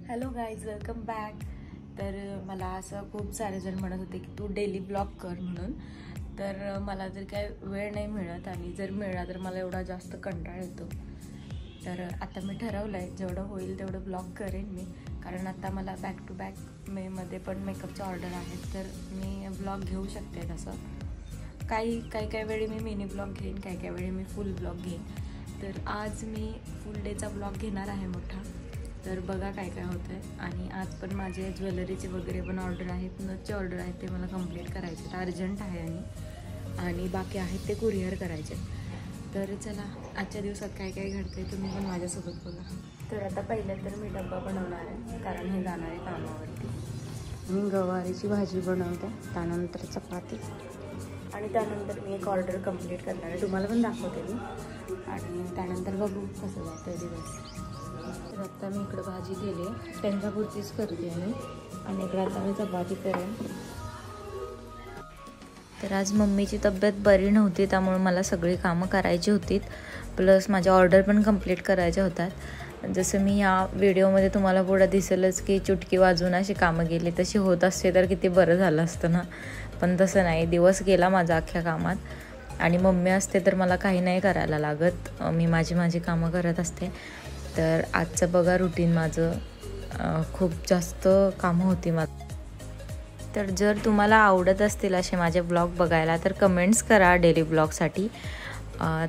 Hello guys, welcome back. तर मला असं खूप सारे जण म्हणत होते की तू डेली ब्लॉग कर म्हणून. तर मला तर काय वेळ नाही मिळत आणि जर मिळाला तर मला एवढा जास्त कंटाळा येतो. तर आता मी ठरवलं आहे जेवढं होईल तेवढं ब्लॉग करेन मी, कारण आता मला बॅक टू बॅक मेमध्ये पण मेकअपचं ऑर्डर आहेत. तर मी ब्लॉग घेऊ शकते. तसं काही वेळी मी मिनी ब्लॉग घेईन, काही वेळी मी फुल ब्लॉग घेईन. तर आज मी फुल डेचा ब्लॉग घेणार आहे मोठा. तर बघा काय होतं आहे. आणि आज पण माझे ज्वेलरीचे वगैरे पण ऑर्डर आहेत, नथचे ऑर्डर आहेत, ते मला कंप्लीट करायचे आहेत, अर्जंट आहे. आणि बाकी आहेत ते कुरिअर करायचे. तर चला आजच्या दिवसात काय घडतं आहे तुम्ही पण माझ्यासोबत बघा. तर आता पहिलं तर मी डब्बा बनवणार आहे, कारण हे जाणार आहे कामावरती. मी गवारीची भाजी बनवते, त्यानंतर चपाती, आणि त्यानंतर मी एक ऑर्डर कंप्लीट करणार आहे, तुम्हाला पण दाखवते मी. आणि त्यानंतर बघू कसं जातं दिवस. तर आता मी इकडं भाजी केली, त्यांच्यापुरतीच करते मी, आणि इकडं आता मी चपाती करेन. तर आज मम्मीची तब्येत बरी नव्हती, त्यामुळे मला सगळी कामं करायची होती, प्लस माझ्या ऑर्डर पण कंप्लीट करायच्या होतात. जसं मी या व्हिडिओमध्ये तुम्हाला पुढं दिसेलच की चुटकी वाजवून अशी कामं गेली, तशी होत असते तर किती बरं झालं असतं ना. पण तसं नाही, दिवस गेला माझा अख्ख्या कामात. आणि मम्मी असते तर मला काही नाही करायला लागत, मी माझी कामं करत असते. तर आजचं बघा रुटीन माझं, खूप जास्त कामं होती माझं. तर जर तुम्हाला आवडत असतील असे माझे ब्लॉग बघायला तर कमेंट्स करा डेली ब्लॉगसाठी.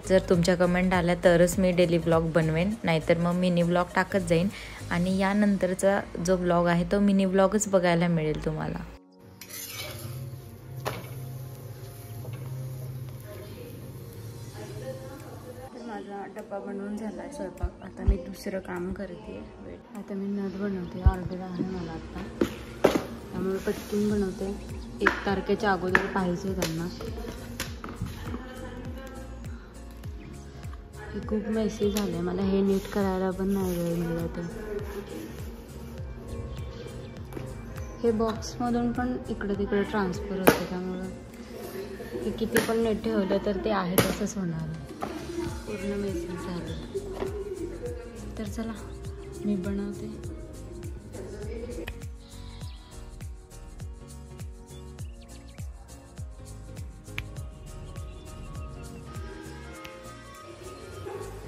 जर तुमच्या कमेंट आल्या तरच मी डेली ब्लॉग बनवेन, नाहीतर मग मिनी ब्लॉग टाकत जाईन. आणि यानंतरचा जो ब्लॉग आहे तो मिनी ब्लॉगच बघायला मिळेल तुम्हाला. माझा डब्बा बनवून झाला आहे स्वयंपाक. आता मी दुसरं काम करते. आता मी नथ बनवते, ऑर्डर आहे मला आता, त्यामुळे पटकन बनवते. 1 तारखेच्या अगोदर पाहिजे त्यांना. हे खूप मेसी झालं, मला हे नीट करायला पण नाही वेळ मिळत. हे बॉक्समधून पण इकडं तिकडे ट्रान्सफर होतं, त्यामुळं हे किती पण नीट ठेवलं तर ते आहे तसंच होणार. पूर्ण मेसेज झालं. तर चला मी बनवते.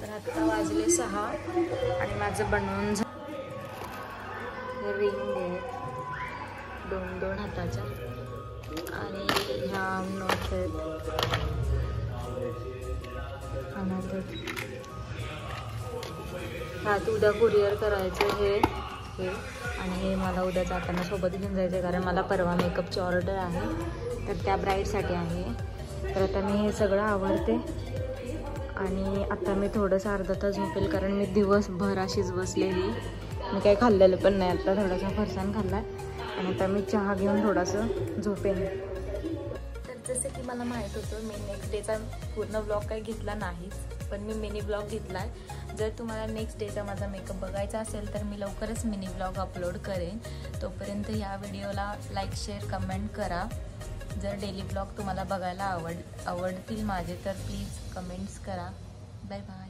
तर आता वाजले 6 आणि माझं बनवून रिंग आहे 2 हाताच्या, आणि ह्या नथ आहेत. हात उद्या कुरिअर करायचं हे, आणि हे मला उद्या जाताना सोबत घेऊन जायचं, कारण मला परवा मेकअपची ऑर्डर आहे, तर त्या ब्राईडसाठी आहे. तर आता मी हे सगळं आवरते, आणि आता मी थोडंसं अर्धा तास झोपेल, कारण मी दिवसभर अशीच बसलेली. मी काही खाल्लेलं पण नाही. आता थोडासा फरसाण खाल्ला आणि आता मी चहा घेऊन थोडंसं झोपेन. तर जसं की मला माहीत होतं मी नेक्स्ट डेचा पूर्ण ब्लॉग काही घेतला नाहीच, पण मी मिनी ब्लॉग घेतला आहे. जर तुम्हाला नेक्स्ट डेचा माझा मेकअप बघायचा असेल तर मी लवकरच मिनी ब्लॉग अपलोड करेन. तोपर्यंत ह्या व्हिडिओला लाईक, शेअर, कमेंट करा. जर डेली ब्लॉग तुम्हाला बघायला आवडतील माझे तर प्लीज कमेंट्स करा. Bye bye.